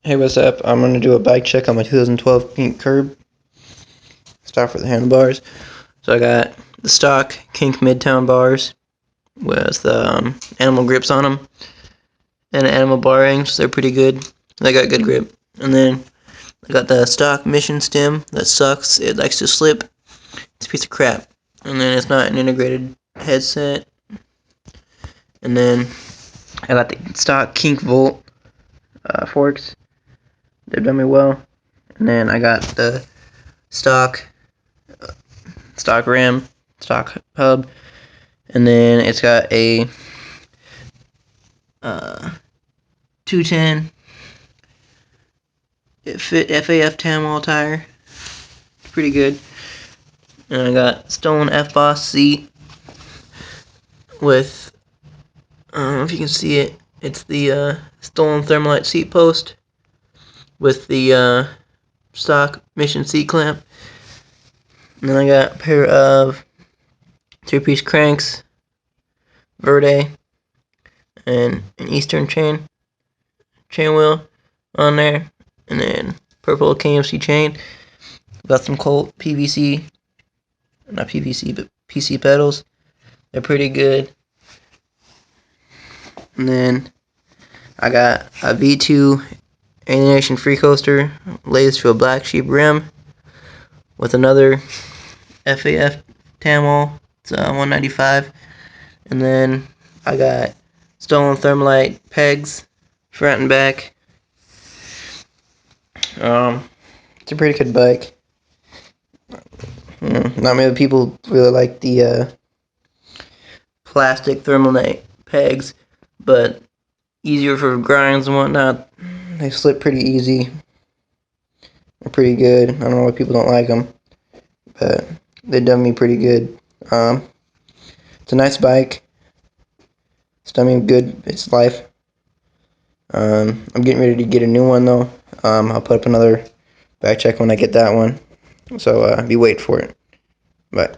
Hey, what's up? I'm going to do a bike check on my 2012 Kink Curb. Start with the handlebars. So I got the stock Kink Midtown bars with animal grips on them and animal bar rings. They're pretty good. They got good grip. And then I got the stock Mission stem that sucks. It likes to slip. It's a piece of crap. And then it's not an integrated headset. And then I got the stock Kink Volt forks. They've done me well. And then I got the stock rim, stock hub, and then it's got a 210 FAF Tamwall tire. It's pretty good. And I got stolen F-Boss seat with, I don't know if you can see it, it's the stolen Thermalite seat post with the stock Mission seat clamp. And then I got a pair of 3-piece cranks, Verde, and an Eastern chain wheel on there, and then purple KMC chain. Got some Colt PVC, not PVC, but PC pedals. They're pretty good. And then I got a V2 Alienation Free Coaster laced to a black sheep rim with another FAF Tamwall. It's 195. And then I got stolen Thermalite pegs, front and back. It's a pretty good bike. Not many people really like the plastic Thermalite pegs, but easier for grinds and whatnot. They slip pretty easy. They're pretty good. I don't know why people don't like them, but they done me pretty good. It's a nice bike. It's done me good. It's life. I'm getting ready to get a new one though. I'll put up another bike check when I get that one. So be waiting for it. Bye.